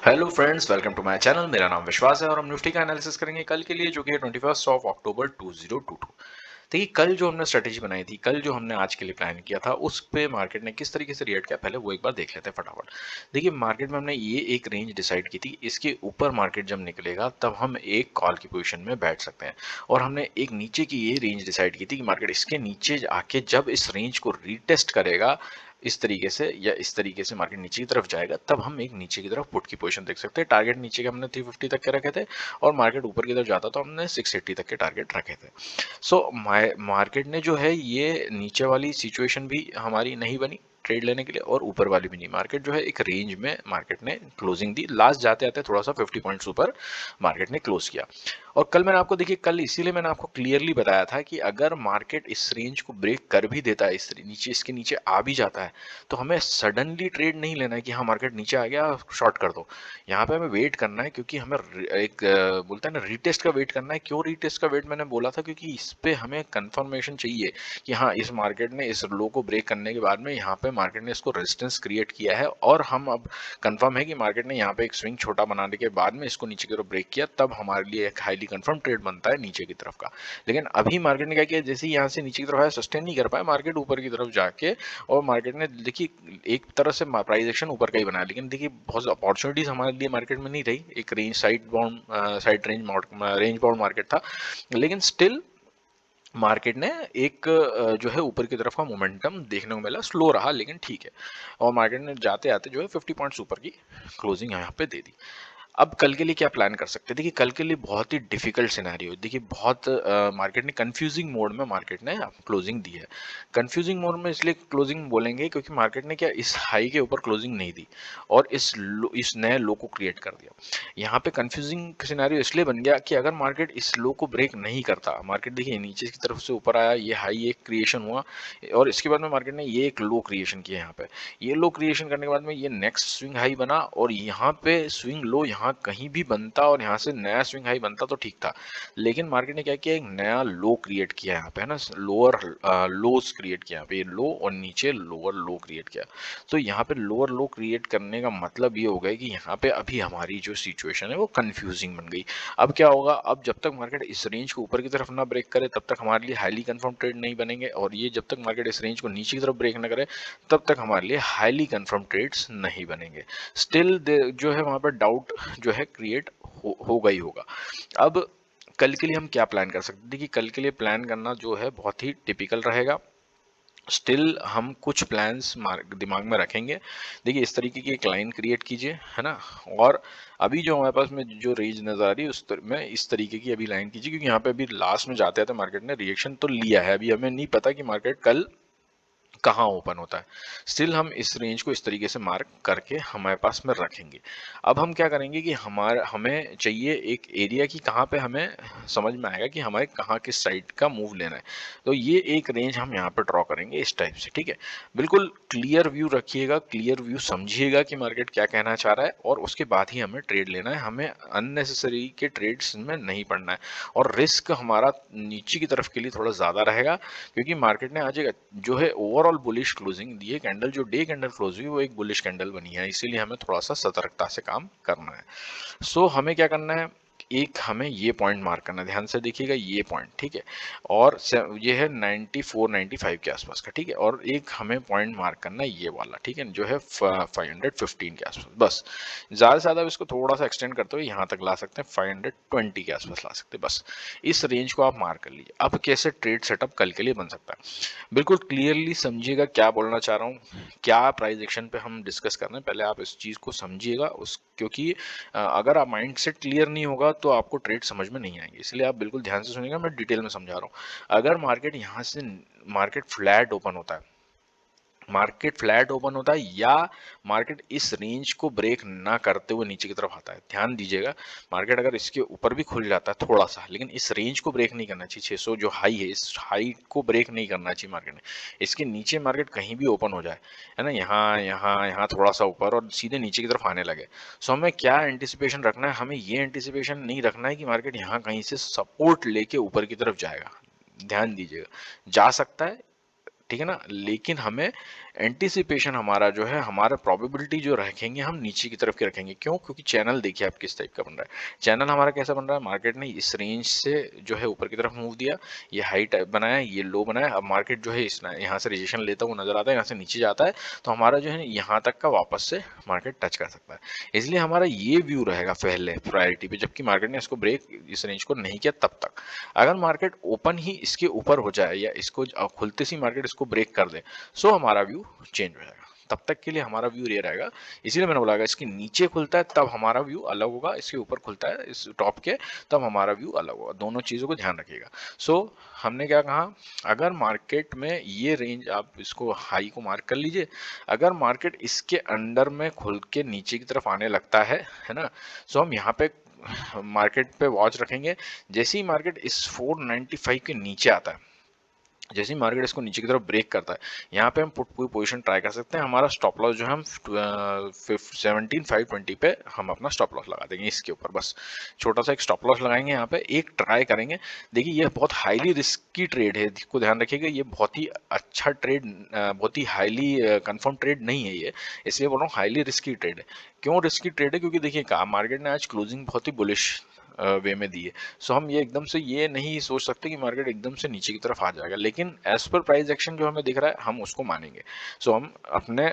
Hello friends, welcome to my channel. मेरा नाम विश्वास है और हम निफ्टी का एनालिसिस करेंगे कल के लिए, जो कि है 21 अक्टूबर 2022। देखिए, कल जो हमने स्ट्रेटेजी बनाई थी, कल जो हमने आज के लिए प्लान किया था, उस पे मार्केट ने किस तरीके से रिएक्ट किया, पहले वो एक बार देख लेते हैं फटाफट। देखिए, मार्केट में हमने ये एक रेंज डिसाइड की थी, इसके ऊपर मार्केट जब निकलेगा तब हम एक कॉल की पोजीशन में बैठ सकते हैं। और हमने एक नीचे की ये रेंज डिसाइड की थी कि मार्केट इसके नीचे आके जब इस रेंज को रीटेस्ट करेगा इस तरीके से, या इस तरीके से मार्केट नीचे की तरफ जाएगा, तब हम एक नीचे की तरफ पुट की पोजीशन देख सकते हैं। टारगेट नीचे के हमने 350 तक के रखे थे, और मार्केट ऊपर की तरफ जाता तो हमने 680 तक के टारगेट रखे थे। सो मार्केट ने जो है ये नीचे वाली सिचुएशन भी हमारी नहीं बनी ट्रेड लेने के लिए, और ऊपर वाली भी नहीं। मार्केट जो है एक रेंज में मार्केट ने क्लोजिंग दी, लास्ट जाते आते थोड़ा सा 50 पॉइंट्स ऊपर मार्केट ने क्लोज किया। और कल मैंने आपको, देखिए कल इसीलिए मैंने आपको क्लियरली बताया था कि अगर मार्केट इस रेंज को ब्रेक कर भी देता है, इस नीचे, इसके नीचे आ भी जाता है, तो हमें सडनली ट्रेड नहीं लेना है कि हाँ मार्केट नीचे आ गया शॉर्ट कर दो। यहाँ पे हमें वेट करना है, क्योंकि हमें एक बोलता है ना, रीटेस्ट का वेट करना है। क्यों रीटेस्ट का वेट मैंने बोला था? क्योंकि इस पे हमें कंफर्मेशन चाहिए कि हाँ, इस मार्केट ने इस लो को ब्रेक करने के बाद में यहाँ पे मार्केट ने इसको रेजिस्टेंस क्रिएट किया है, और हम अब कंफर्म है कि मार्केट ने यहाँ पे एक स्विंग छोटा बनाने के बाद में इसको नीचे की तरफ ब्रेक किया, तब हमारे लिए एक हाईली कंफर्म ट्रेड बनता है नीचे की तरफ का। लेकिन अभी मार्केट ने क्या किया, जैसे ही यहाँ से नीचे की तरफ आया, सस्टेन नहीं कर पाया मार्केट, ऊपर की तरफ जाके, और मार्केट ने देखिए एक तरह से प्राइस एक्शन ऊपर का ही बनाया। लेकिन देखिए, बहुत अपॉर्चुनिटीज हमारे लिए मार्केट में नहीं रही। एक range side range bound market था, लेकिन स्टिल मार्केट ने एक जो है ऊपर की तरफ का मोमेंटम देखने को मिला। स्लो रहा लेकिन ठीक है, और मार्केट ने जाते आते जो है 50 पॉइंट्स ऊपर की क्लोजिंग यहाँ पे दे दी। अब कल के लिए क्या प्लान कर सकते हैं? देखिए, कल के लिए बहुत ही डिफिकल्ट सिनेरियो। देखिए, बहुत मार्केट ने कंफ्यूजिंग मोड में मार्केट ने क्लोजिंग दी है। कंफ्यूजिंग मोड में इसलिए क्लोजिंग बोलेंगे क्योंकि मार्केट ने क्या इस हाई के ऊपर क्लोजिंग नहीं दी, और इस नए लो को क्रिएट कर दिया। यहाँ पे कंफ्यूजिंग सिनेरियो इसलिए बन गया कि अगर मार्केट इस लो को ब्रेक नहीं करता, मार्केट देखिए नीचे की तरफ से ऊपर आया, ये हाई एक क्रिएशन हुआ, और इसके बाद में मार्केट ने ये एक लो क्रिएशन किया। यहाँ पे ये लो क्रिएशन करने के बाद में ये नेक्स्ट स्विंग हाई बना, और यहाँ पे स्विंग लो यहाँ कहीं भी बनता और यहाँ से नया स्विंग हाई बनता तो ठीक था। लेकिन मार्केट ने क्या किया, एक नया लो क्रिएट किया यहाँ पे, है ना, लोअर लोस क्रिएट किया यहाँ पे, लो और नीचे लोअर लो क्रिएट किया। तो यहाँ पे लोअर लो क्रिएट करने का मतलब ये हो गया कि यहाँ पे अभी हमारी जो सिचुएशन है वो कंफ्यूजिंग बन गई। अब क्या होगा, अब जब तक मार्केट इस रेंज को ऊपर की तरफ ना ब्रेक करे तब तक हमारे लिए हाईली कंफर्म ट्रेड नहीं बनेंगे, और ये जब तक मार्केट इस रेंज को नीचे की तरफ ब्रेक ना करे तब तक हमारे लिए हाईली कंफर्म ट्रेड्स नहीं बनेंगे। स्टिल जो है वहां पर डाउट जो है क्रिएट होगा ही होगा। अब कल के लिए हम क्या प्लान कर सकते हैं? देखिए, कल के लिए प्लान करना जो है बहुत ही टिपिकल रहेगा। स्टिल हम कुछ प्लान्स दिमाग में रखेंगे। देखिए, इस तरीके की एक लाइन क्रिएट कीजिए, है ना, और अभी जो हमारे पास में जो रेंज नजर आ रही है में इस तरीके की अभी लाइन कीजिए, क्योंकि यहाँ पे अभी लास्ट में जाते हैं तो मार्केट ने रिएक्शन तो लिया है। अभी हमें नहीं पता कि मार्केट कल कहाँ ओपन होता है। स्टिल हम इस रेंज को इस तरीके से मार्क करके हमारे पास में रखेंगे। अब हम क्या करेंगे कि हमें चाहिए एक एरिया की, कहाँ पे हमें समझ में आएगा कि हमारे कहाँ किस साइड का मूव लेना है। तो ये एक रेंज हम यहाँ पे ड्रॉ करेंगे इस टाइप से, ठीक है। बिल्कुल क्लियर व्यू रखिएगा, क्लियर व्यू समझिएगा कि मार्केट क्या कहना चाह रहा है, और उसके बाद ही हमें ट्रेड लेना है। हमें अननेसेसरी के ट्रेड्स में नहीं पड़ना है, और रिस्क हमारा नीचे की तरफ के लिए थोड़ा ज़्यादा रहेगा, क्योंकि मार्केट ने आज एक जो है ओवरऑल बुलिश क्लोजिंग दी है। कैंडल जो डे कैंडल क्लोज हुई वो एक बुलिश कैंडल बनी है, इसीलिए हमें थोड़ा सा सतर्कता से काम करना है। सो हमें क्या करना है, एक हमें ये पॉइंट मार्क करना है, ध्यान से देखिएगा ये पॉइंट, ठीक है। और ये है 94 95 के आसपास का, ठीक है। और एक हमें पॉइंट मार्क करना है ये वाला, ठीक है, जो है 515 के आसपास। बस ज़्यादा से ज़्यादा इसको थोड़ा सा एक्सटेंड करते हुए यहाँ तक ला सकते हैं, 520 के आसपास ला सकते हैं। बस इस रेंज को आप मार्क कर लीजिए। अब कैसे ट्रेड सेटअप कल के लिए बन सकता है, बिल्कुल क्लियरली समझिएगा क्या बोलना चाह रहा हूँ, क्या प्राइस एक्शन पे हम डिस्कस कर रहे हैं। पहले आप इस चीज़ को समझिएगा, उस क्योंकि अगर आप माइंड सेट क्लियर नहीं होगा तो आपको ट्रेड समझ में नहीं आएंगे। इसलिए आप बिल्कुल ध्यान से सुनिएगा, मैं डिटेल में समझा रहा हूँ। अगर मार्केट यहाँ से मार्केट फ्लैट ओपन होता है, मार्केट फ्लैट ओपन होता है, या मार्केट इस रेंज को ब्रेक ना करते हुए नीचे की तरफ आता है, ध्यान दीजिएगा, मार्केट अगर इसके ऊपर भी खुल जाता है थोड़ा सा, लेकिन इस रेंज को ब्रेक नहीं करना चाहिए। 600 जो हाई है, इस हाई को ब्रेक नहीं करना चाहिए मार्केट ने। इसके नीचे मार्केट कहीं भी ओपन हो जाए, है ना, यहाँ यहाँ यहाँ थोड़ा सा ऊपर और सीधे नीचे की तरफ आने लगे, सो हमें क्या एंटिसिपेशन रखना है? हमें ये एंटिसिपेशन नहीं रखना है कि मार्केट यहाँ कहीं से सपोर्ट लेके ऊपर की तरफ जाएगा। ध्यान दीजिएगा, जा सकता है, ठीक है ना, लेकिन हमें एंटीसिपेशन हमारा जो है, हमारा प्रोबेबिलिटी जो रखेंगे हम नीचे की तरफ के रखेंगे। क्यों? क्योंकि चैनल देखिए आप किस टाइप का बन रहा है। चैनल हमारा कैसा बन रहा है, मार्केट ने इस रेंज से जो है ऊपर की तरफ मूव दिया, ये हाई टाइप बनाया, ये लो बनाया। अब मार्केट जो है इस यहाँ से रिजेक्शन लेता हुआ नजर आता है, यहाँ से नीचे जाता है, तो हमारा जो है यहाँ तक का वापस से मार्केट टच कर सकता है। इसलिए हमारा ये व्यू रहेगा पहले प्रायोरिटी पे, जबकि मार्केट ने इसको ब्रेक इस रेंज को नहीं किया तब तक। अगर मार्केट ओपन ही इसके ऊपर हो जाए या इसको खुलते सी मार्केट इसको ब्रेक कर दे, सो हमारा व्यू चेंज हो जाएगा। तब तक के लिए हमारा व्यू ये रहेगा। इसीलिए मैंने बोला इसके नीचे खुलता है तब हमारा व्यू अलग होगा, इसके ऊपर खुलता है इस टॉप के तब हमारा व्यू अलग होगा। दोनों चीज़ों को ध्यान रखिएगा। सो हमने क्या कहा, अगर मार्केट में ये रेंज, आप इसको हाई को मार्क कर लीजिए, अगर मार्केट इसके अंडर में खुल के नीचे की तरफ आने लगता है ना, सो हम यहाँ पे मार्केट पे वॉच रखेंगे। जैसे ही मार्केट इस 495 के नीचे आता है, जैसे ही मार्केट इसको नीचे की तरफ ब्रेक करता है, यहाँ पे हम पुट कोई पोजीशन ट्राई कर सकते हैं। हमारा स्टॉप लॉस जो है हम 17,520 पे हम अपना स्टॉप लॉस लगा देंगे। इसके ऊपर बस छोटा सा एक स्टॉप लॉस लगाएंगे, यहाँ पे एक ट्राई करेंगे। देखिए ये बहुत हाईली रिस्की ट्रेड है, इसको ध्यान रखिएगा। ये बहुत ही अच्छा ट्रेड, बहुत ही हाईली कंफर्म ट्रेड नहीं है ये, इसलिए बोल रहा हूँ हाईली रिस्की ट्रेड है। क्यों रिस्की ट्रेड है? क्योंकि देखिए मार्केट ने आज क्लोजिंग बहुत ही बुलिश वे में दी है। सो हम ये एकदम से ये नहीं सोच सकते कि मार्केट एकदम से नीचे की तरफ आ जाएगा, लेकिन एज पर प्राइस एक्शन जो हमें दिख रहा है हम उसको मानेंगे। सो हम अपने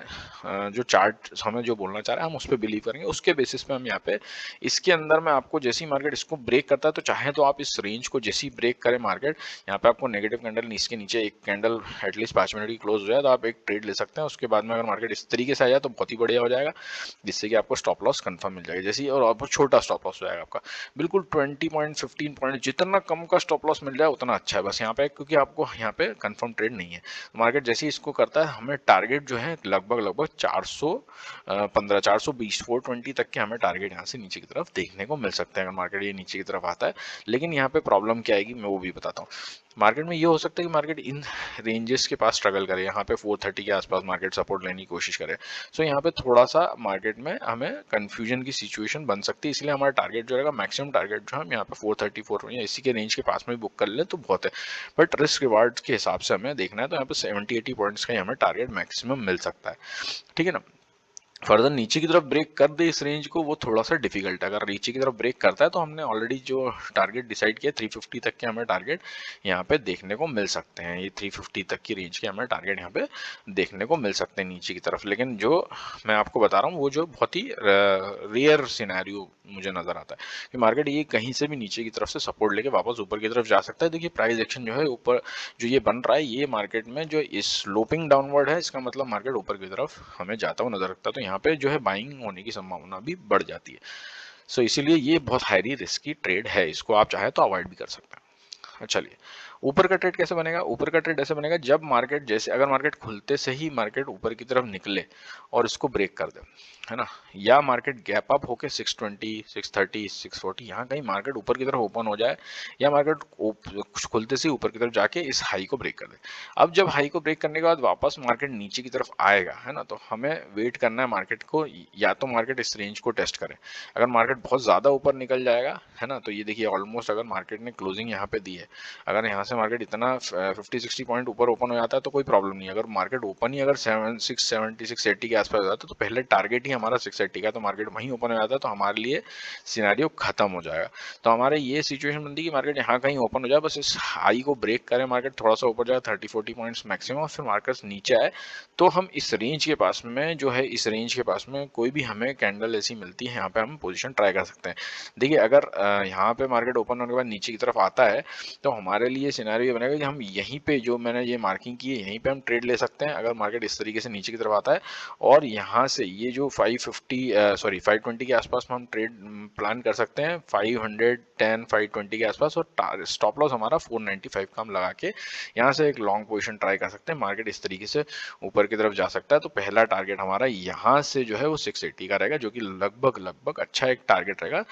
जो चार्ट हमें जो बोलना चाह रहे हैं हम उस पर बिलीव करेंगे, उसके बेसिस पे हम यहाँ पे इसके अंदर में आपको जैसे ही मार्केट इसको ब्रेक करता है, तो चाहे तो आप इस रेंज को जैसे ही ब्रेक करें मार्केट, यहाँ पे आपको नेगेटिव कैंडल इसके नीचे एक कैंडल एटलीस्ट 5 मिनट की क्लोज हो जाए तो आप एक ट्रेड ले सकते हैं। उसके बाद में अगर मार्केट इस तरीके से आ जाए तो बहुत ही बढ़िया हो जाएगा, जिससे कि आपको स्टॉप लॉस कंफर्म मिल जाएगा। जैसे ही और बहुत छोटा स्टॉप लॉस हो जाएगा आपका, बिल्कुल 20 पॉइंट 15 पॉइंट, जितना कम का स्टॉप लॉस मिल जाए उतना अच्छा है बस यहाँ पे, क्योंकि आपको यहाँ पे कंफर्म ट्रेड नहीं है। मार्केट जैसे ही इसको करता है, हमें टारगेट जो है लगभग 415 420 420 तक के हमें टारगेट यहाँ से नीचे की तरफ देखने को मिल सकते हैं, अगर मार्केट ये नीचे की तरफ आता है। लेकिन यहाँ पे प्रॉब्लम क्या आएगी मैं वो भी बताता हूँ। मार्केट में ये हो सकता है कि मार्केट इन रेंजेस के पास स्ट्रगल करे, यहाँ पे 430 के आसपास मार्केट सपोर्ट लेने की कोशिश करे। सो यहाँ पे थोड़ा सा मार्केट में हमें कंफ्यूजन की सिचुएशन बन सकती है, इसलिए हमारा टारगेट जो रहेगा, मैक्सिमम टारगेट जो हम यहाँ पे 430 4 या इसी के रेंज के पास में बुक कर ले तो बहुत है। बट रिस्क रिवार्ड के हिसाब से हमें देखना है, तो यहाँ पे 70-80 पॉइंट्स का हमें टारगेट मैक्सिमम मिल सकता है, ठीक है ना। फर्दर नीचे की तरफ ब्रेक कर दे इस रेंज को, वो थोड़ा सा डिफिकल्ट है। अगर नीचे की तरफ ब्रेक करता है तो हमने ऑलरेडी जो टारगेट डिसाइड किया 350 तक के हमें टारगेट यहाँ पे देखने को मिल सकते हैं। ये 350 तक की रेंज के हमें टारगेट यहाँ पे देखने को मिल सकते हैं नीचे की तरफ। लेकिन जो मैं आपको बता रहा हूँ वो जो बहुत ही रेयर सिनेरियो मुझे नजर आता है कि मार्केट ये कहीं से भी नीचे की तरफ से सपोर्ट लेके वापस ऊपर की तरफ जा सकता है। देखिए प्राइस एक्शन जो है ऊपर जो ये बन रहा है, ये मार्केट में जो इस स्लोपिंग डाउनवर्ड है, इसका मतलब मार्केट ऊपर की तरफ हमें जाता हुआ नजर रखता है, तो यहाँ पे जो है बाइंग होने की संभावना भी बढ़ जाती है। सो इसीलिए ये बहुत हाईली रिस्की ट्रेड है, इसको आप चाहे तो अवॉइड भी कर सकते हैं। चलिए ऊपर का ट्रेड कैसे बनेगा? ऊपर का ट्रेड ऐसे बनेगा जब मार्केट जैसे, अगर मार्केट खुलते से ही मार्केट ऊपर की तरफ निकले और इसको ब्रेक कर दे, है ना, या मार्केट गैप अप होके 620 630 640 यहाँ कहीं मार्केट ऊपर की तरफ ओपन हो जाए, या मार्केट खुलते से ऊपर की तरफ जाके इस हाई को ब्रेक कर दे। अब जब हाई को ब्रेक करने के बाद वापस मार्केट नीचे की तरफ आएगा, है ना, तो हमें वेट करना है मार्केट को, या तो मार्केट इस रेंज को टेस्ट करे। अगर मार्केट बहुत ज्यादा ऊपर निकल जाएगा, है ना, तो ये देखिए ऑलमोस्ट अगर मार्केट ने क्लोजिंग यहाँ पे दी है, अगर यहाँ से मार्केट इतना 50-60 पॉइंट ऊपर ओपन हो जाता है तो कोई प्रॉब्लम नहीं है। अगर मार्केट ओपन ही अगर 670 680 के आसपास हो जाता है, तो पहले टारगेट ही हमारा 680 का, तो मार्केट वहीं ओपन हो जाता है, तो हमारे लिए सिनेरियो खत्म हो जाएगा। तो हमारे ये सिचुएशन बनती है कि मार्केट यहाँ कहीं ओपन हो जाए, बस इस हाई को ब्रेक करें, मार्केट थोड़ा सा ऊपर जाए 30-40 पॉइंट्स मैक्सिमम, फिर मार्केट नीचे आए, तो हम इस रेंज के पास में जो है, इस रेंज के पास में कोई भी हमें कैंडल ऐसी मिलती है, यहाँ पे हम पोजीशन ट्राई कर सकते हैं। देखिए अगर यहाँ पे मार्केट ओपन होने के बाद नीचे की तरफ आता है, तो हमारे लिए सिनेरियो बनेगा कि हम यहीं पे जो मैंने ये मार्किंग की है यहीं पे हम ट्रेड ले सकते हैं। अगर मार्केट इस तरीके से नीचे की तरफ आता है और यहाँ से ये जो 520 के आसपास में हम ट्रेड प्लान कर सकते हैं, 510 520 के आसपास, और स्टॉप लॉस हमारा 495 का हम लगा के यहाँ से एक लॉन्ग पोजीशन ट्राई कर सकते हैं। मार्केट इस तरीके से ऊपर की तरफ जा सकता है, तो पहला टारगेट हमारा यहाँ से जो है वो 680 का रहेगा, जो कि लगभग अच्छा एक टारगेट रहेगा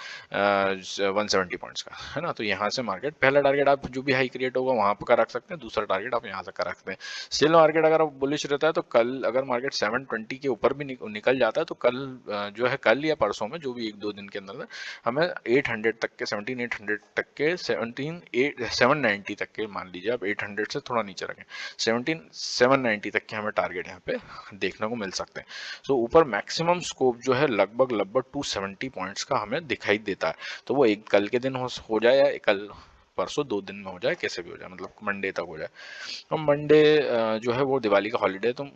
170 पॉइंट्स का, है ना। तो यहाँ से मार्केट पहला टारगेट आप जो भी हाई क्रिएट टारगेट होगा वहां पर का रख सकते हैं, दूसरा टारगेट आप यहाँ तक का रख सकते हैं। स्टिल मार्केट अगर बुलिश रहता है तो कल अगर मार्केट 720 के ऊपर भी निकल जाता है तो कल जो है कल या परसों में जो भी 1-2 दिन के अंदर हमें 800 तक के 17,800 तक के 790 तक के, मान लीजिए आप 800 से थोड़ा नीचे रखें, 790 तक के हमें टारगेट यहाँ पे देखने को मिल सकते हैं। सो ऊपर मैक्सिमम स्कोप जो है लगभग 270 पॉइंट्स का हमें दिखाई देता है। तो वो एक कल के दिन हो जाए या कल परसों 2 दिन में हो जाए, कैसे भी हो जाए, मतलब मंडे तक हो जाए। तो मंडे जो है वो दिवाली का हॉलीडे, तो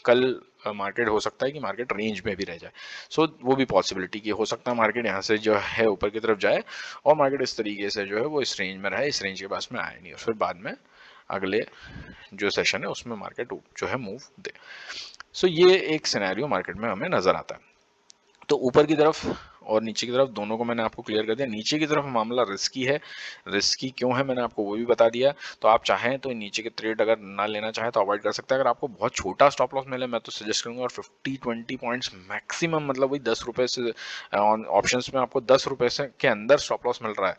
कल मार्केट हो सकता है कि मार्केट रेंज में भी रह जाए। सो वो भी पॉसिबिलिटी की हो सकता है मार्केट यहाँ से जो है ऊपर की तरफ जाए और मार्केट इस तरीके से जो है वो इस रेंज में रहे, इस रेंज के पास में आए नहीं और फिर बाद में अगले जो सेशन है उसमें मार्केट जो है मूव दे। सो ये एक सिनेरियो मार्केट में हमें नजर आता है। तो ऊपर की तरफ और नीचे की तरफ दोनों को मैंने आपको क्लियर कर दिया। नीचे की तरफ मामला रिस्की है, रिस्की क्यों है मैंने आपको वो भी बता दिया। तो आप चाहें तो नीचे के ट्रेड अगर ना लेना चाहें तो अवॉइड कर सकते हैं। अगर आपको बहुत छोटा स्टॉप लॉस मिले मैं तो सजेस्ट करूंगा, और 50-20 पॉइंट्स मैक्सिमम, मतलब वही 10 रुपए से ऑप्शंस में आपको 10 रुपए से के अंदर स्टॉप लॉस मिल रहा है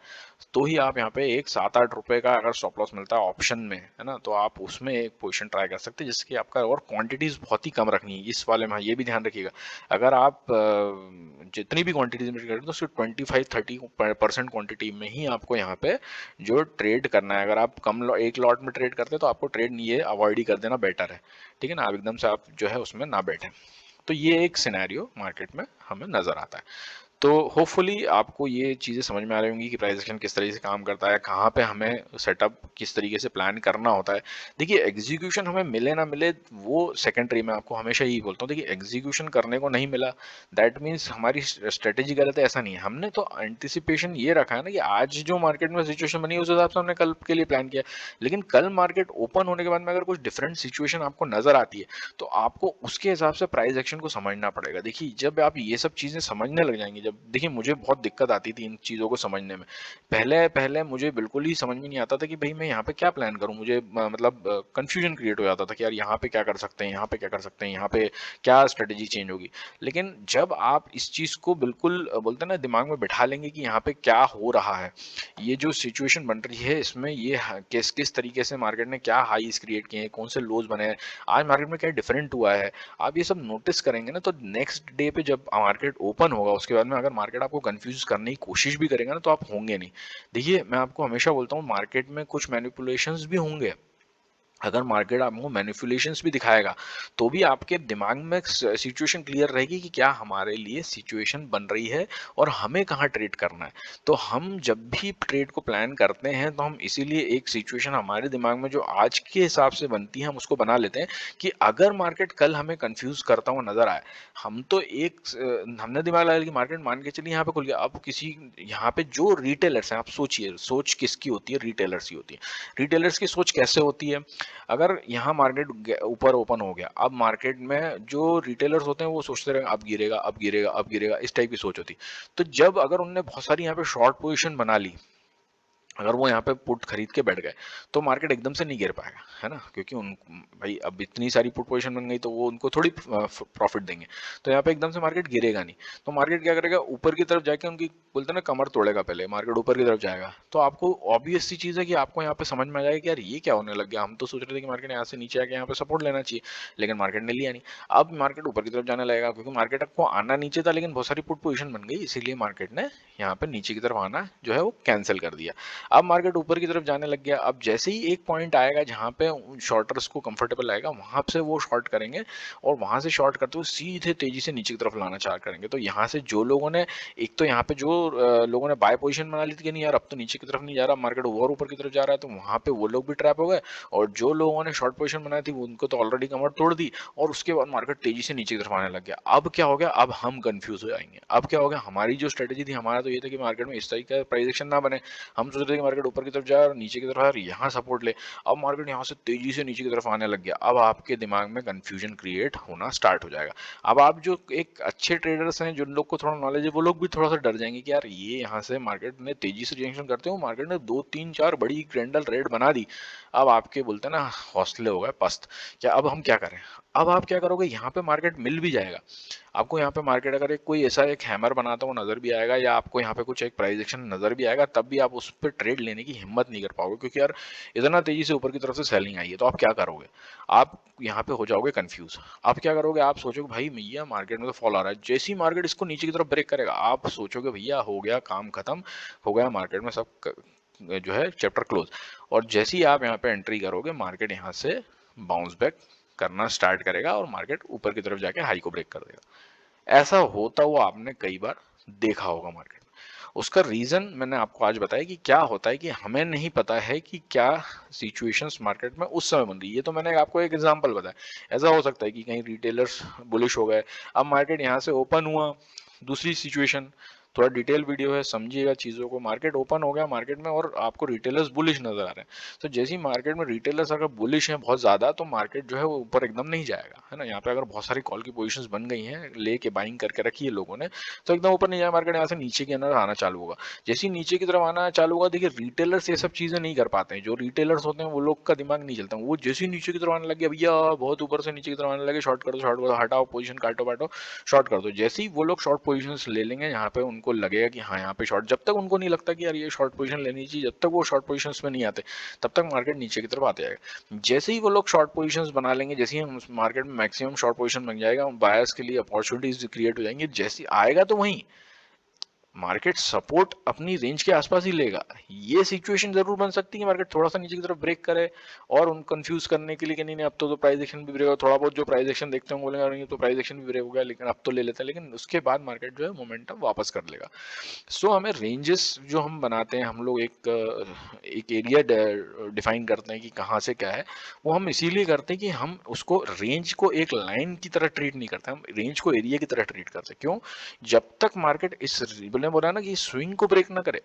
तो ही आप यहाँ पे एक 7-8 रुपए का अगर स्टॉप लॉस मिलता है ऑप्शन में, है ना, तो आप उसमें एक पोजीशन ट्राई कर सकते हैं जिसकी आपका, और क्वांटिटीज बहुत ही कम रखनी है इस वाले में। ये भी ध्यान रखिएगा, अगर आप जितनी भी क्वांटिटीज में करें तो सिर्फ 25-30% क्वांटिटी में ही आपको यहाँ पे जो ट्रेड करना है। अगर आप एक लॉट में ट्रेड करते हैं तो आपको ट्रेड ये अवॉइड ही कर देना बेटर है, ठीक है ना। आप एकदम से आप जो है उसमें ना बैठे। तो ये एक सिनेरियो मार्केट में हमें नजर आता है। तो होपफुली आपको ये चीज़ें समझ में आ रही होंगी कि प्राइस एक्शन किस तरीके से काम करता है, कहाँ पे हमें सेटअप किस तरीके से प्लान करना होता है। देखिए एग्जीक्यूशन हमें मिले ना मिले वो सेकेंडरी, में आपको हमेशा यही बोलता हूँ। देखिए एग्जीक्यूशन करने को नहीं मिला दैट मीन्स हमारी स्ट्रेटेजी गलत है, ऐसा नहीं है। हमने तो एंटिसिपेशन ये रखा है ना कि आज जो मार्केट में सिचुएशन बनी है उस हिसाब से हमने कल के लिए प्लान किया, लेकिन कल मार्केट ओपन होने के बाद में अगर कुछ डिफरेंट सिचुएशन आपको नजर आती है तो आपको उसके हिसाब से प्राइस एक्शन को समझना पड़ेगा। देखिए जब आप ये सब चीज़ें समझने लग जाएंगे, जब देखिए मुझे बहुत दिक्कत आती थी इन चीज़ों को समझने में। पहले पहले मुझे बिल्कुल ही समझ में नहीं आता था कि भाई मैं यहाँ पे क्या प्लान करूँ। मुझे मतलब कंफ्यूजन क्रिएट हो जाता था कि यार यहाँ पे क्या कर सकते हैं, यहाँ पे क्या कर सकते हैं, यहाँ पे क्या स्ट्रेटेजी चेंज होगी। लेकिन जब आप इस चीज़ को बिल्कुल बोलते हैं ना दिमाग में बिठा लेंगे कि यहाँ पे क्या हो रहा है, ये जो सिचुएशन बन रही है इसमें ये किस किस तरीके से मार्केट ने क्या हाईज क्रिएट किए हैं, कौन से लोज बने हैं, आज मार्केट में क्या डिफरेंट हुआ है, आप ये सब नोटिस करेंगे ना तो नेक्स्ट डे पे जब मार्केट ओपन होगा उसके बाद में अगर मार्केट आपको कंफ्यूज करने की कोशिश भी करेगा ना तो आप होंगे नहीं। देखिए मैं आपको हमेशा बोलता हूँ मार्केट में कुछ मैनिपुलेशंस भी होंगे। अगर मार्केट आपको मैनिपुलेशंस भी दिखाएगा तो भी आपके दिमाग में सिचुएशन क्लियर रहेगी कि क्या हमारे लिए सिचुएशन बन रही है और हमें कहाँ ट्रेड करना है। तो हम जब भी ट्रेड को प्लान करते हैं तो हम इसीलिए एक सिचुएशन हमारे दिमाग में जो आज के हिसाब से बनती है हम उसको बना लेते हैं कि अगर मार्केट कल हमें कंफ्यूज करता हुआ नजर आए, हम तो एक हमने दिमाग लगा लिया कि मार्केट मान के चलिए यहाँ पे खुल गया। अब किसी यहाँ पे जो रिटेलर्स हैं, आप सोचिए सोच किसकी होती है, रिटेलर्स की होती है। रिटेलर्स की सोच कैसे होती है, अगर यहाँ मार्केट ऊपर ओपन हो गया, अब मार्केट में जो रिटेलर्स होते हैं वो सोचते रहे अब गिरेगा अब गिरेगा अब गिरेगा, इस टाइप की सोच होती। तो जब अगर उनने बहुत सारी यहाँ पे शॉर्ट पोजीशन बना ली, अगर वो यहाँ पे पुट खरीद के बैठ गए तो मार्केट एकदम से नहीं गिर पाएगा, है ना, क्योंकि उन भाई अब इतनी सारी पुट पोजीशन बन गई तो वो उनको थोड़ी प्रॉफिट देंगे। तो यहाँ पे एकदम से मार्केट गिरेगा नहीं। तो मार्केट क्या करेगा, ऊपर की तरफ जाके उनकी बोलते हैं ना कमर तोड़ेगा, पहले मार्केट ऊपर की तरफ जाएगा। तो आपको ऑब्वियस सी चीज़ है कि आपको यहाँ पे समझ में आ जाएगा कि यार ये क्या होने लग गया, हम तो सोच रहे थे कि मार्केट यहाँ से नीचे आके यहाँ पे सपोर्ट लेना चाहिए, लेकिन मार्केट ने लिया नहीं। अब मार्केट ऊपर की तरफ जाने लगेगा क्योंकि मार्केट को आना नीचे था लेकिन बहुत सारी पुट पोजीशन बन गई, इसीलिए मार्केट ने यहाँ पे नीचे की तरफ आना जो है वो कैंसिल कर दिया। अब मार्केट ऊपर की तरफ जाने लग गया। अब जैसे ही एक पॉइंट आएगा जहां पे शॉर्टर्स को कंफर्टेबल आएगा वहां से वो शॉर्ट करेंगे और वहां से शॉर्ट करते हुए सीधे तेजी से नीचे की तरफ लाना चार्ट करेंगे। तो यहाँ से जो लोगों ने, एक तो यहाँ पे जो लोगों ने बाय पोजीशन बना ली थी कि नहीं यार अब तो नीचे की तरफ नहीं जा रहा, मार्केट और ऊपर की तरफ जा रहा है, तो वहां पे वो लोग भी ट्रैप हो गए। और जो लोगों ने शॉर्ट पोजीशन बनाई थी उनको तो ऑलरेडी कमर तोड़ दी और उसके बाद मार्केट तेजी से नीचे की तरफ आने लग गया। अब क्या हो गया, अब हम कंफ्यूज हो जाएंगे। अब क्या हो गया, हमारी जो स्ट्रेटेजी थी, हमारा तो ये था कि मार्केट में इस तरीके का प्राइस एक्शन ना बने। हम सोच रहे थे कि मार्केट ऊपर की तरफ जाए और नीचे की तरफ यार यहाँ सपोर्ट ले। अब मार्केट यहाँ से तेजी से नीचे की तरफ आने लग गया। अब आपके दिमाग में कंफ्यूजन क्रिएट होना स्टार्ट हो जाएगा। अब आप जो एक अच्छे ट्रेडर्स हैं, जिन लोग को थोड़ा नॉलेज है, वो लोग भी थोड़ा सा डर जाएंगे कि यार ये यहाँ से मार्केट ने तेजी से रिएक्शन करते हो, मार्केट ने 2-3-4 बड़ी कैंडल रेड बना दी। अब आपके बोलते हैं ना हौसले हो गए पस्त, क्या अब हम क्या करें। अब आप क्या करोगे, यहाँ पे मार्केट मिल भी जाएगा। आपको यहाँ पे मार्केट अगर एक कोई ऐसा एक हैमर बनाता हुआ नजर भी आएगा, या आपको यहाँ पे कुछ एक प्राइस एक्शन नजर भी आएगा, तब भी आप उस पर ट्रेड लेने की हिम्मत नहीं कर पाओगे, क्योंकि यार इतना तेजी से ऊपर की तरफ से सेलिंग आई है। तो आप क्या करोगे? आप यहाँ पे हो जाओगे कंफ्यूज। आप क्या करोगे? आप सोचोगे भाई भैया मार्केट में तो फॉल आ रहा है, जैसे ही मार्केट इसको नीचे की तरफ ब्रेक करेगा आप सोचोगे भैया हो गया काम खत्म, हो गया मार्केट में सब जो है चैप्टर क्लोज। और जैसे ही आप यहाँ पे एंट्री करोगे मार्केट यहाँ से बाउंस बैक करना स्टार्ट करेगा और मार्केट ऊपर की तरफ जाके हाई को ब्रेक कर देगा। ऐसा होता हुआ आपने कई बार देखा होगा मार्केट में। उसका रीजन मैंने आपको आज बताया कि क्या होता है कि हमें नहीं पता है कि क्या सिचुएशंस मार्केट में उस समय बन रही है। तो मैंने आपको एक एग्जांपल बताया, ऐसा हो सकता है कि कहीं रिटेलर्स बुलिश हो गए, अब मार्केट यहाँ से ओपन हुआ, दूसरी सिचुएशन, थोड़ा डिटेल वीडियो है समझिएगा चीज़ों को। मार्केट ओपन हो गया मार्केट में और आपको रिटेलर्स बुलिश नजर आ रहे हैं, तो जैसे ही मार्केट में रिटेलर्स अगर बुलिश हैं बहुत ज़्यादा, तो मार्केट जो है वो ऊपर एकदम नहीं जाएगा, है ना। यहाँ पे अगर बहुत सारी कॉल की पोजीशंस बन गई हैं, लेके बाइंग करके रखी है लोगों ने, तो एकदम ऊपर नहीं जाएगा मार्केट, यहाँ से नीचे के अंदर आना चालू होगा। जैसे ही नीचे की तरफ आना चालू होगा, देखिए रिटेलर्स ये सब चीज़ें नहीं कर पाते हैं। जो रिटेलर्स होते हैं वो लोग का दिमाग नहीं चलता, वो जैसे ही नीचे की तरफ आने लग गया भैया, बहुत ऊपर से नीचे की तरफ आने लगे, शॉर्ट कर दो, शॉर्ट कर दो, हटाओ पोजीशन, काटो बाटो, शॉर्ट कर दो। जैसे ही वो लोग शॉर्ट पोजीशंस ले लेंगे, यहाँ पे उनको लगेगा कि हाँ यहाँ पे शॉर्ट, जब तक उनको नहीं लगता कि यार ये शॉर्ट पोजीशन लेनी चाहिए, जब तक वो शॉर्ट पोजीशंस में नहीं आते तब तक मार्केट नीचे की तरफ आते जाएगा। जैसे ही वो लोग शॉर्ट पोजीशंस बना लेंगे, जैसे ही हम मार्केट में मैक्सिमम शॉर्ट पोजीशन बन जाएगा, बायर्स के लिए अपॉर्चुनिटीज क्रिएट हो जाएंगी, जैसे आएगा तो वहीं मार्केट सपोर्ट अपनी रेंज के आसपास ही लेगा। ये सिचुएशन जरूर बन सकती है कि मार्केट थोड़ा सा नीचे की तरफ ब्रेक करे और उन कंफ्यूज करने के लिए कि नहीं नहीं अब तो प्राइस एक्शन भी ब्रेक हो, थोड़ा बहुत जो प्राइस एक्शन देखते हैं बोलेंगे अरे ये तो प्राइस एक्शन भी ब्रेक हो गया लेकिन अब तो ले लेते हैं, लेकिन उसके बाद मार्केट जो है मोमेंटम वापस कर लेगा। सो हमें रेंजेस जो हम बनाते हैं, हम लोग एक एरिया डिफाइन करते हैं कि कहाँ से क्या है, वो हम इसीलिए करते हैं कि हम उसको रेंज को एक लाइन की तरह ट्रीट नहीं करते, हम रेंज को एरिया की तरह ट्रीट करते हैं। क्यों? जब तक मार्केट इस बोला ना कि स्विंग को ब्रेक ना करे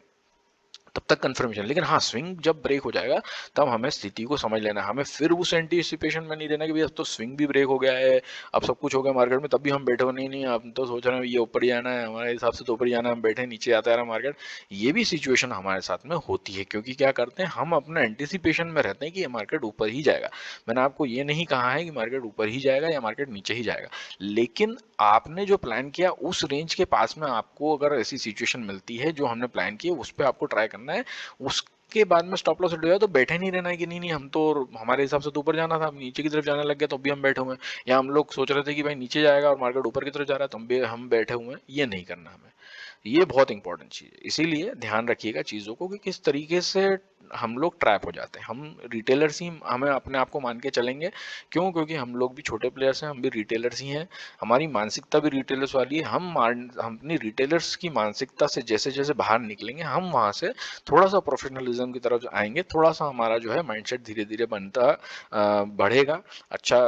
तब तक कंफर्मेशन। लेकिन हाँ स्विंग जब ब्रेक हो जाएगा तब हमें स्थिति को समझ लेना है, हमें फिर उस एंटीसिपेशन में नहीं देना कि भाई अब तो स्विंग भी ब्रेक हो गया है, अब सब कुछ हो गया मार्केट में, तब भी हम बैठे हो, नहीं नहीं हम तो सोच रहे हैं ये ऊपर ही जाना है, हमारे हिसाब से तो ऊपर ही जाना है, हम बैठे नीचे आता है मार्केट। ये भी सिचुएशन हमारे साथ में होती है, क्योंकि क्या करते हैं हम अपना एंटीसिपेशन में रहते हैं कि ये मार्केट ऊपर ही जाएगा। मैंने आपको ये नहीं कहा है कि मार्केट ऊपर ही जाएगा या मार्केट नीचे ही जाएगा, लेकिन आपने जो प्लान किया उस रेंज के पास में आपको अगर ऐसी सिचुएशन मिलती है जो हमने प्लान की है, उस पर आपको ट्राई करना है। उसके बाद में स्टॉप लॉस हिट हो जाए तो बैठे नहीं रहना है कि नहीं नहीं हम तो हमारे हिसाब से तो ऊपर जाना था, हम नीचे की तरफ जाने लग गया तो अभी हम बैठे हुए हैं, या हम लोग सोच रहे थे कि भाई नीचे जाएगा और मार्केट ऊपर की तरफ जा रहा है तो हम बैठे हुए हैं। ये नहीं करना हमें, ये बहुत इंपॉर्टेंट चीज़ है। इसीलिए ध्यान रखिएगा चीज़ों को कि किस तरीके से हम लोग ट्रैप हो जाते हैं। हम रिटेलर्स ही हमें अपने आप को मान के चलेंगे। क्यों? क्योंकि हम लोग भी छोटे प्लेयर्स हैं, हम भी रिटेलर्स ही हैं, हमारी मानसिकता भी रिटेलर्स वाली है। हम अपनी रिटेलर्स की मानसिकता से जैसे जैसे बाहर निकलेंगे हम वहाँ से थोड़ा सा प्रोफेशनलिज्म की तरफ आएंगे, थोड़ा सा हमारा जो है माइंडसेट धीरे धीरे बनता बढ़ेगा, अच्छा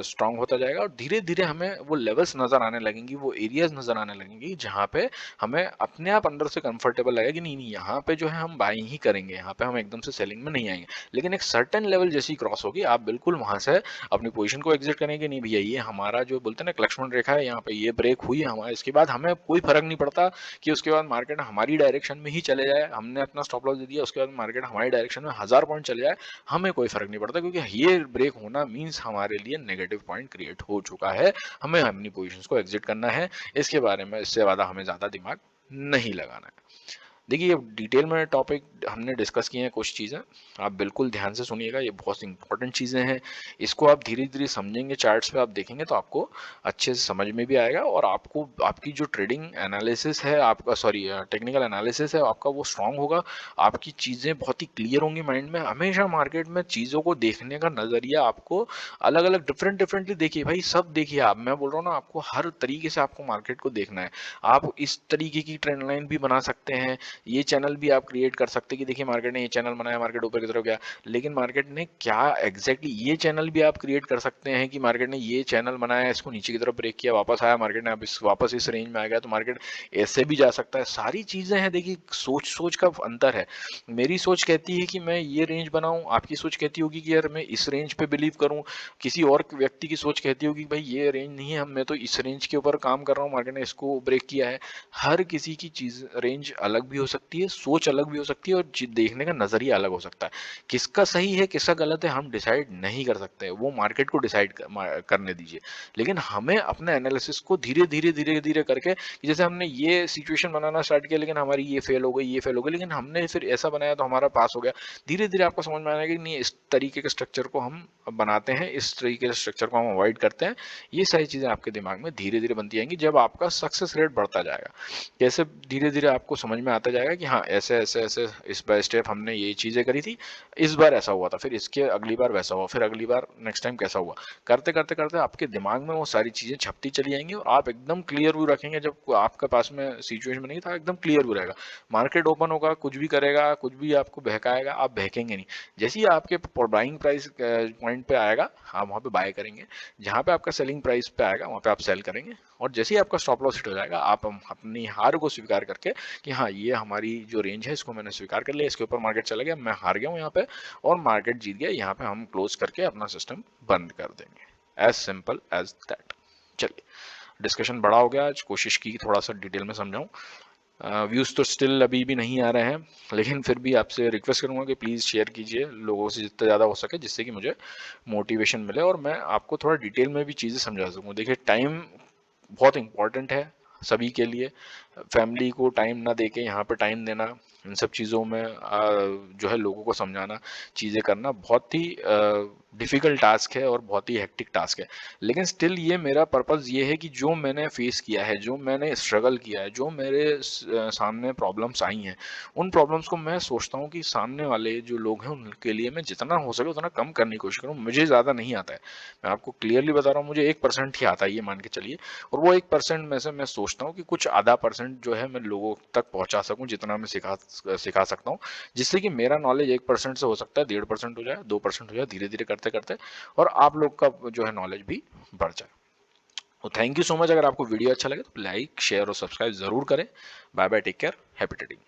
स्ट्रांग होता जाएगा, और धीरे धीरे हमें वो लेवल्स नज़र आने लगेंगी, वो एरियाज नज़र आने लगेंगी जहाँ पे हमें अपने आप अंदर से कंफर्टेबल लगेगा कि नहीं नहीं यहाँ पे जो है हम बाइंग ही करेंगे, यहाँ पे हम एकदम से सेलिंग में नहीं आएंगे। लेकिन एक सर्टेन लेवल जैसी क्रॉस होगी आप बिल्कुल वहां से अपनी पोजीशन को एग्जिट करेंगे, नहीं भैया ये हमारा जो बोलते हैं ना लक्ष्मण रेखा है, यहाँ पे ये ब्रेक हुई है हमारा, इसके बाद हमें कोई फर्क नहीं पड़ता कि उसके बाद मार्केट हमारी डायरेक्शन में ही चले जाए, हमने अपना स्टॉप लॉस दे दिया उसके बाद मार्केट हमारी डायरेक्शन में 1000 पॉइंट चले जाए, हमें कोई फर्क नहीं पड़ता, क्योंकि ये ब्रेक होना मीन्स हमारे लिए नेगेटिव पॉइंट क्रिएट हो चुका है, हमें अपनी पोजिशन को एग्जिट करना है। इसके बारे में इससे ज़्यादा हमें ज़्यादा दिमाग नहीं लगाना है। देखिए अब डिटेल में टॉपिक हमने डिस्कस किए हैं कुछ चीज़ें, आप बिल्कुल ध्यान से सुनिएगा, ये बहुत इंपॉर्टेंट चीज़ें हैं। इसको आप धीरे धीरे समझेंगे, चार्ट्स पे आप देखेंगे तो आपको अच्छे से समझ में भी आएगा, और आपको आपकी जो ट्रेडिंग एनालिसिस है आपका, सॉरी टेक्निकल एनालिसिस है आपका, वो स्ट्रांग होगा, आपकी चीज़ें बहुत ही क्लियर होंगी माइंड में। हमेशा मार्केट में चीज़ों को देखने का नज़रिया आपको अलग अलग डिफरेंटली देखिए भाई, सब देखिए आप, मैं बोल रहा हूँ ना आपको हर तरीके से आपको मार्केट को देखना है। आप इस तरीके की ट्रेंड लाइन भी बना सकते हैं, ये चैनल भी आप क्रिएट कर सकते हैं कि देखिए मार्केट ने ये चैनल बनाया, मार्केट ऊपर की तरफ गया, लेकिन मार्केट ने क्या एग्जैक्टली ये चैनल भी आप क्रिएट कर सकते हैं कि मार्केट ने ये चैनल बनाया, इसको नीचे की तरफ ब्रेक किया, वापस आया मार्केट ने, अब वापस इस रेंज में आ गया तो मार्केट ऐसे भी जा सकता है। सारी चीजें हैं, देखिए सोच सोच का अंतर है। मेरी सोच कहती है कि मैं ये रेंज बनाऊं, आपकी सोच कहती होगी कि यार मैं इस रेंज पे बिलीव करूं, किसी और व्यक्ति की सोच कहती होगी भाई ये रेंज नहीं है, हम मैं तो इस रेंज के ऊपर काम कर रहा हूं, मार्केट ने इसको ब्रेक किया है। हर किसी की चीज रेंज अलग भी हो सकती है, सोच अलग भी हो सकती है और देखने का नज़रिया अलग हो सकता है। किसका सही है, किसका गलत है, हम डिसाइड नहीं कर सकते, वो मार्केट को डिसाइड करने दीजिए। लेकिन हमें अपने एनालिसिस को धीरे-धीरे करके, जैसे हमने ये सिचुएशन बनाना स्टार्ट किया लेकिन हमारी ये फेल हो गई, ये फेल हो गई, लेकिन हमने फिर ऐसा बनाया तो हमारा पास हो गया। धीरे-धीरे आपको समझ में आएगा कि नहीं, इस तरीके के स्ट्रक्चर को हम बनाते हैं, इस तरीके के स्ट्रक्चर को हम अवॉइड करते हैं। ये सारी चीज़ें आपके दिमाग में धीरे-धीरे बनती जाएँगी जब आपका सक्सेस रेट बढ़ता जाएगा। कैसे धीरे-धीरे आपको समझ में आता जाएगा कि हाँ, ऐसे-ऐसे इस बाय स्टेप हमने ये चीज़ें करी थी, इस बार ऐसा हुआ था, फिर इसके अगली बार वैसा हुआ, फिर अगली बार नेक्स्ट टाइम कैसा हुआ। करते आपके दिमाग में वो सारी चीज़ें छपती चली जाएँगी और आप एकदम क्लियर व्यू रखेंगे। जब आपके पास में सिचुएशन बनेगी तो एकदम क्लियर व्यू रहेगा। मार्केट ओपन होगा, कुछ भी करेगा, कुछ भी आपको बहकाएगा, आप बहकेंगे नहीं। जैसे ही आपके बाइंग प्राइस पॉइंट पे आएगा, आप वहाँ पे बाय करेंगे। जहाँ पे आपका सेलिंग प्राइस पे आएगा, वहाँ पे आप सेल करेंगे। और जैसे ही आपका स्टॉप लॉस हिट हो जाएगा, आप अपनी हार को स्वीकार करके कि हाँ, ये हमारी जो रेंज है इसको मैंने स्वीकार कर लिया, इसके ऊपर मार्केट चला गया, मैं हार गया हूँ यहाँ पे और मार्केट जीत गया, यहाँ पे हम क्लोज करके अपना सिस्टम बंद कर देंगे। As simple as that. चलिए, डिस्कशन बड़ा हो गया आज, कोशिश की थोड़ा सा डिटेल में समझाऊं। व्यूज़ तो स्टिल अभी भी नहीं आ रहे हैं, लेकिन फिर भी आपसे रिक्वेस्ट करूंगा कि प्लीज़ शेयर कीजिए लोगों से जितना ज़्यादा हो सके, जिससे कि मुझे मोटिवेशन मिले और मैं आपको थोड़ा डिटेल में भी चीज़ें समझा सकूं। देखिए, टाइम बहुत इंपॉर्टेंट है सभी के लिए। फैमिली को टाइम ना देके यहाँ पे टाइम देना, इन सब चीज़ों में जो है लोगों को समझाना, चीज़ें करना बहुत ही डिफ़िकल्ट टास्क है और बहुत ही हेक्टिक टास्क है। लेकिन स्टिल ये मेरा पर्पज़ ये है कि जो मैंने फेस किया है, जो मैंने स्ट्रगल किया है, जो मेरे सामने प्रॉब्लम्स आई हैं, उन प्रॉब्लम्स को मैं सोचता हूँ कि सामने वाले जो लोग हैं उनके लिए मैं जितना हो सके उतना कम करने की कोशिश करूँ। मुझे ज़्यादा नहीं आता है, मैं आपको क्लियरली बता रहा हूँ, मुझे 1% ही आता है, ये मान के चलिए। और वो 1% में से मैं सोचता हूँ कि कुछ आधा परसेंट जो है मैं लोगों तक पहुँचा सकूँ, जितना मैं सिखा सकता हूँ, जिससे कि मेरा नॉलेज 1% से हो सकता है 1.5% हो जाए, 2% हो जाए, धीरे-धीरे करते-करते, और आप लोग का जो है नॉलेज भी बढ़ जाए। तो थैंक यू सो मच। अगर आपको वीडियो अच्छा लगे तो लाइक, शेयर और सब्सक्राइब ज़रूर करें। Bye bye, take care, happy trading.